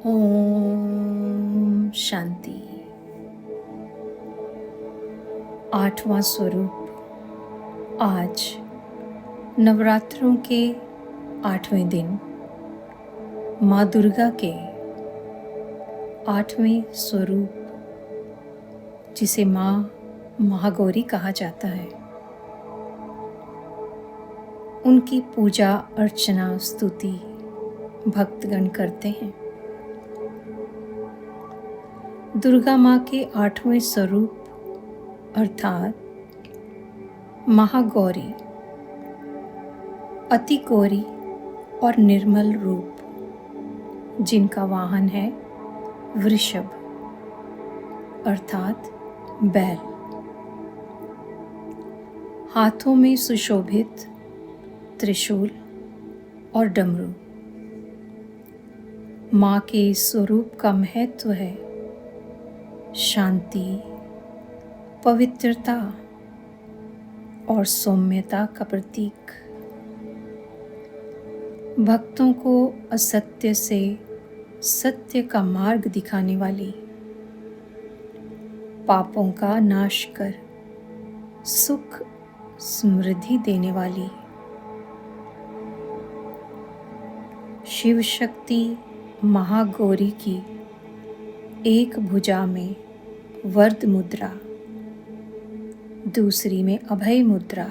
ओम शांति। आठवां स्वरूप। आज नवरात्रों के 8वें दिन माँ दुर्गा के 8वें स्वरूप, जिसे माँ महागौरी कहा जाता है, उनकी पूजा अर्चना स्तुति भक्तगण करते हैं। दुर्गा माँ के 8वें स्वरूप अर्थात महागौरी अति गौरी और निर्मल रूप, जिनका वाहन है वृषभ अर्थात बैल, हाथों में सुशोभित त्रिशूल और डमरू। माँ के इस स्वरूप का महत्व है शांति, पवित्रता और सौम्यता का प्रतीक। भक्तों को असत्य से सत्य का मार्ग दिखाने वाली, पापों का नाश कर सुख समृद्धि देने वाली, शिव शक्ति महागौरी की एक भुजा में वर्ध मुद्रा, दूसरी में अभय मुद्रा,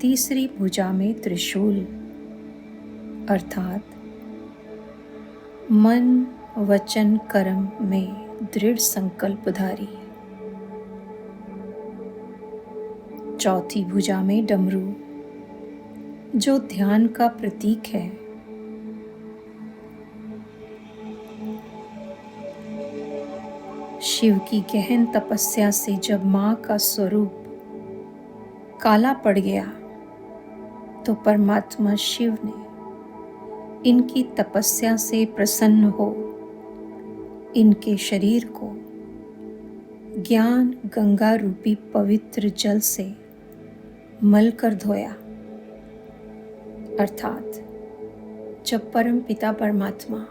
तीसरी भुजा में त्रिशूल अर्थात मन वचन कर्म में दृढ़ संकल्पधारी, चौथी भुजा में डमरू, जो ध्यान का प्रतीक है। शिव की गहन तपस्या से जब माँ का स्वरूप काला पड़ गया, तो परमात्मा शिव ने इनकी तपस्या से प्रसन्न हो इनके शरीर को ज्ञान गंगा रूपी पवित्र जल से मल कर धोया। अर्थात जब परम पिता परमात्मा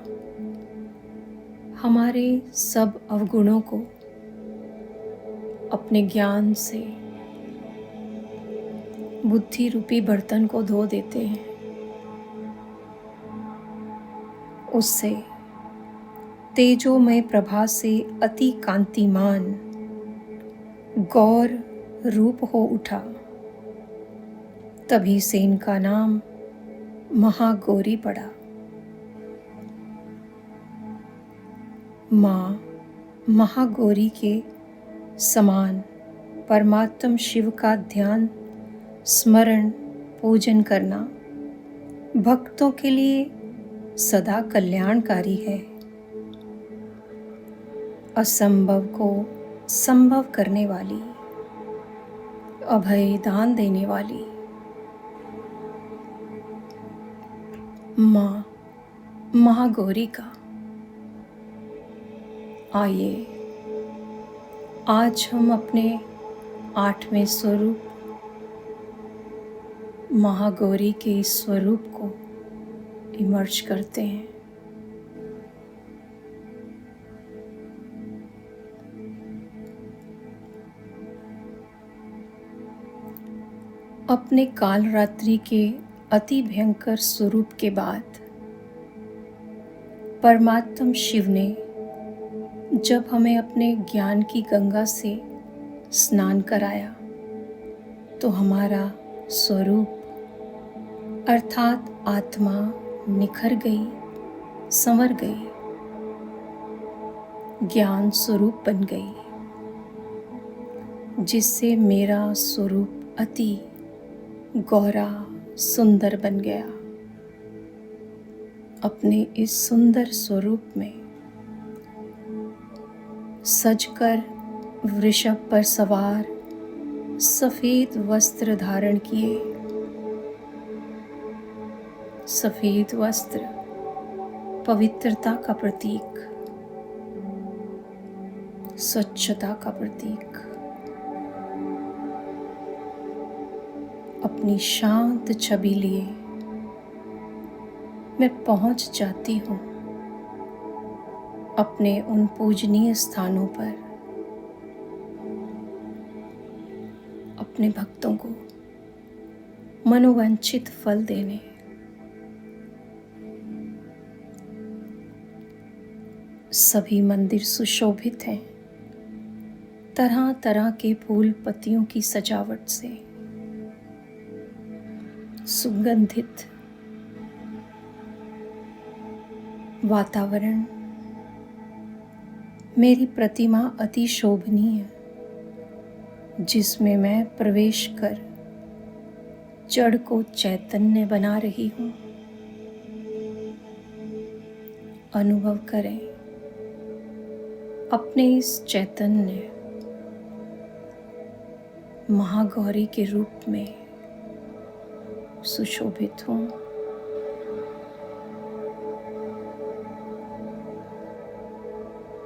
हमारे सब अवगुणों को अपने ज्ञान से बुद्धि रूपी बर्तन को धो देते हैं, उससे तेजोमय प्रभा से अति कांतिमान गौर रूप हो उठा। तभी से इनका नाम महागौरी पड़ा। माँ महागौरी के समान परमात्म शिव का ध्यान स्मरण पूजन करना भक्तों के लिए सदा कल्याणकारी है। असंभव को संभव करने वाली, अभय दान देने वाली माँ महागौरी का आइए आज हम अपने 8वें स्वरूप महागौरी के इस स्वरूप को इमर्ज करते हैं। अपने काल रात्रि के अति भयंकर स्वरूप के बाद परमात्म शिव ने जब हमें अपने ज्ञान की गंगा से स्नान कराया, तो हमारा स्वरूप अर्थात आत्मा निखर गई, संवर गई, ज्ञान स्वरूप बन गई, जिससे मेरा स्वरूप अति गौरा सुंदर बन गया। अपने इस सुंदर स्वरूप में सजकर वृषभ पर सवार, सफेद वस्त्र धारण किए। सफेद वस्त्र पवित्रता का प्रतीक, स्वच्छता का प्रतीक। अपनी शांत छवि लिए मैं पहुंच जाती हूँ अपने उन पूजनीय स्थानों पर, अपने भक्तों को मनोवांछित फल देने। सभी मंदिर सुशोभित हैं तरह तरह के फूल पत्तियों की सजावट से। सुगंधित वातावरण, मेरी प्रतिमा अति शोभनीय जिसमें मैं प्रवेश कर जड़ को चैतन्य बना रही हूँ। अनुभव करें अपने इस चैतन्य महागौरी के रूप में सुशोभित हूँ।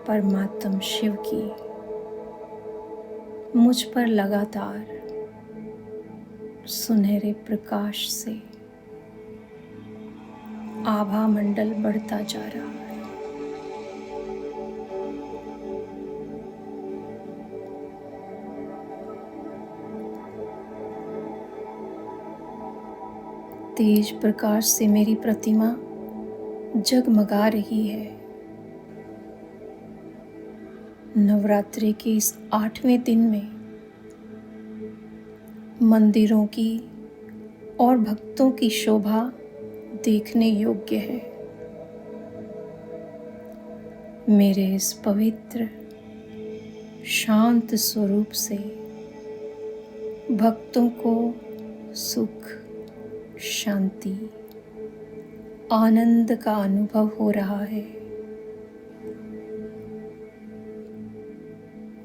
परमात्म शिव की मुझ पर लगातार सुनहरे प्रकाश से आभा मंडल बढ़ता जा रहा है। तेज प्रकाश से मेरी प्रतिमा जगमगा रही है। नवरात्रि के इस 8वें दिन में मंदिरों की और भक्तों की शोभा देखने योग्य है। मेरे इस पवित्र शांत स्वरूप से भक्तों को सुख, शांति, आनंद का अनुभव हो रहा है।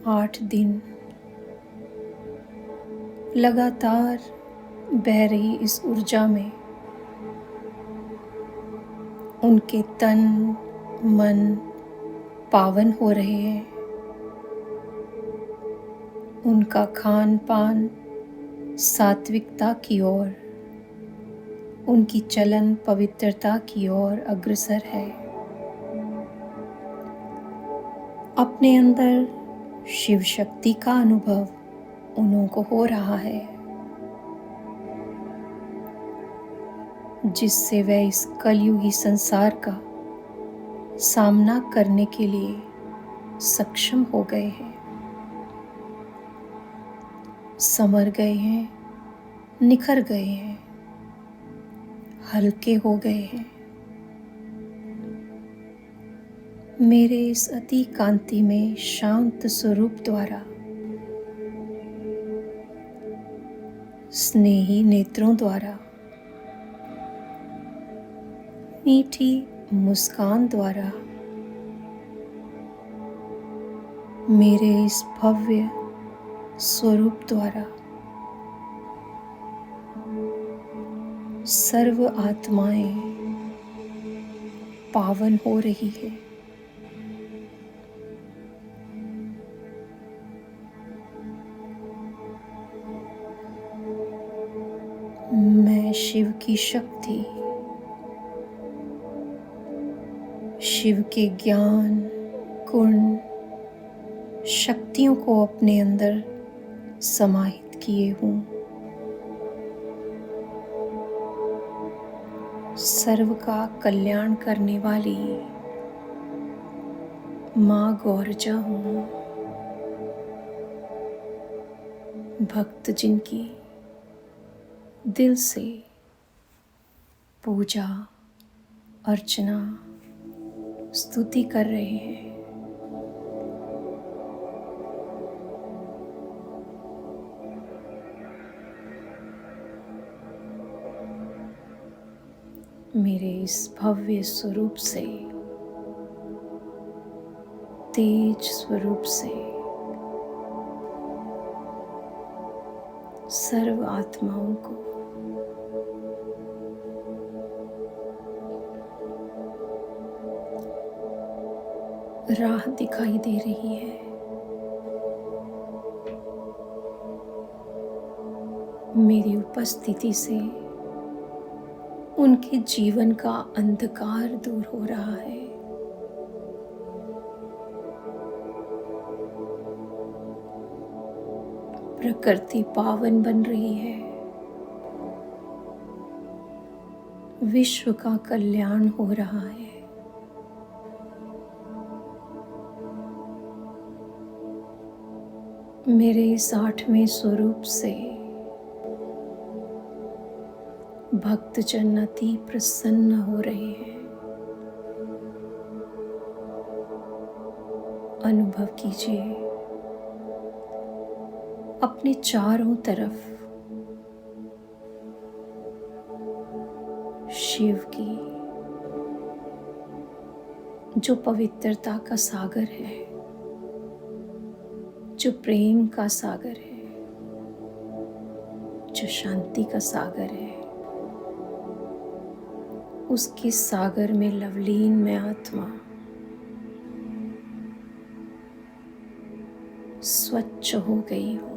8 दिन लगातार बह रही इस ऊर्जा में उनके तन मन पावन हो रहे हैं। उनका खान पान सात्विकता की ओर, उनकी चलन पवित्रता की ओर अग्रसर है। अपने अंदर शिव शक्ति का अनुभव उन्हों को हो रहा है, जिससे वे इस कलयुगी संसार का सामना करने के लिए सक्षम हो गए हैं, संवर गए हैं, निखर गए हैं, हल्के हो गए हैं। मेरे इस अति कांति में शांत स्वरूप द्वारा, स्नेही नेत्रों द्वारा, मीठी मुस्कान द्वारा, मेरे इस भव्य स्वरूप द्वारा सर्व आत्माएं पावन हो रही है। मैं शिव की शक्ति, शिव के ज्ञान, गुण, शक्तियों को अपने अंदर समाहित किए हूँ। सर्व का कल्याण करने वाली माँ गौरजा हूँ। भक्त जिनकी दिल से पूजा अर्चना स्तुति कर रहे हैं, मेरे इस भव्य स्वरूप से, तेज स्वरूप से सर्व आत्माओं को राह दिखाई दे रही है। मेरी उपस्थिति से उनके जीवन का अंधकार दूर हो रहा है। प्रकृति पावन बन रही है। विश्व का कल्याण हो रहा है। मेरे इस 8वें स्वरूप से भक्तजन अति प्रसन्न हो रहे हैं। अनुभव कीजिए अपने चारों तरफ शिव की जो पवित्रता का सागर है, जो प्रेम का सागर है, जो शांति का सागर है, उसके सागर में लवलीन मैं आत्मा स्वच्छ हो गई हूँ,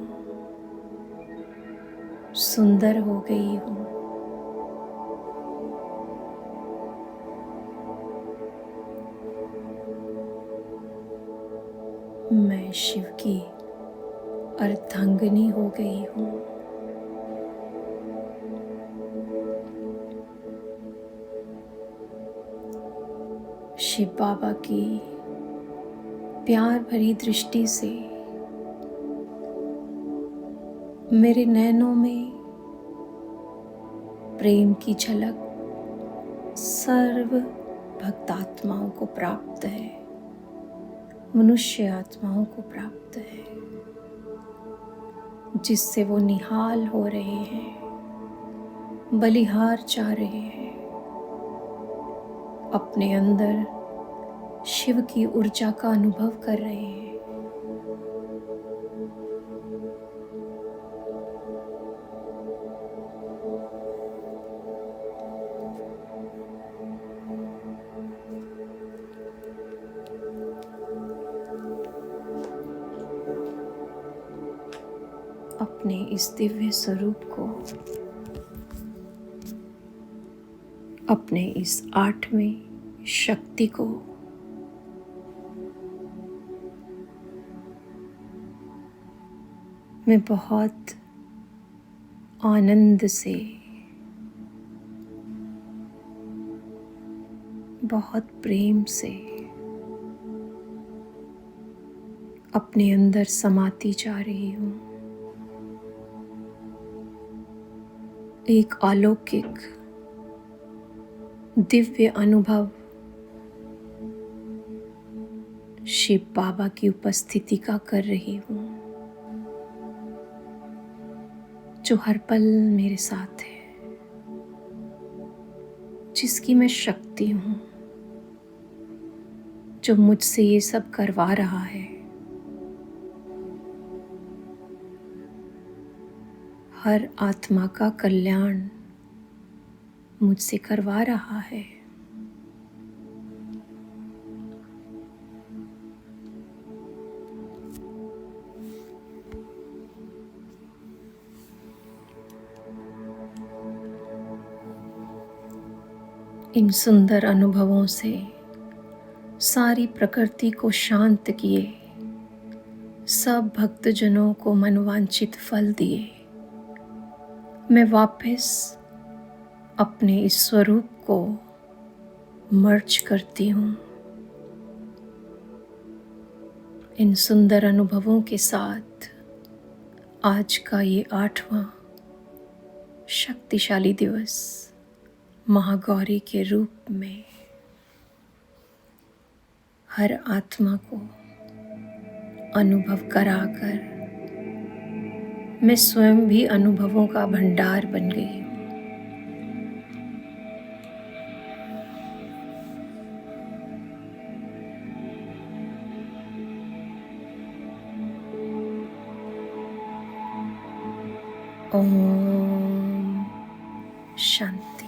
सुंदर हो गई हूँ। मैं शिव की अर्धांगिनी हो गई हूँ। शिव बाबा की प्यार भरी दृष्टि से मेरे नैनों में प्रेम की झलक सर्व भक्तात्माओं को प्राप्त है, मनुष्य आत्माओं को प्राप्त है, जिससे वो निहाल हो रहे हैं, बलिहार चाह रहे हैं, अपने अंदर शिव की ऊर्जा का अनुभव कर रहे हैं। अपने इस दिव्य स्वरूप को, अपने इस 8वें शक्ति को मैं बहुत आनंद से, बहुत प्रेम से अपने अंदर समाती जा रही हूँ। एक अलौकिक दिव्य अनुभव शिव बाबा की उपस्थिति का कर रही हूँ, जो हर पल मेरे साथ है, जिसकी मैं शक्ति हूँ, जो मुझसे ये सब करवा रहा है। हर आत्मा का कल्याण मुझसे करवा रहा है। इन सुंदर अनुभवों से सारी प्रकृति को शांत किए, सब भक्तजनों को मनवांछित फल दिए, मैं वापस अपने इस स्वरूप को मर्ज करती हूँ। इन सुंदर अनुभवों के साथ आज का ये 8वां शक्तिशाली दिवस महागौरी के रूप में हर आत्मा को अनुभव कराकर मैं स्वयं भी अनुभवों का भंडार बन गई हूँ। ओम शांति।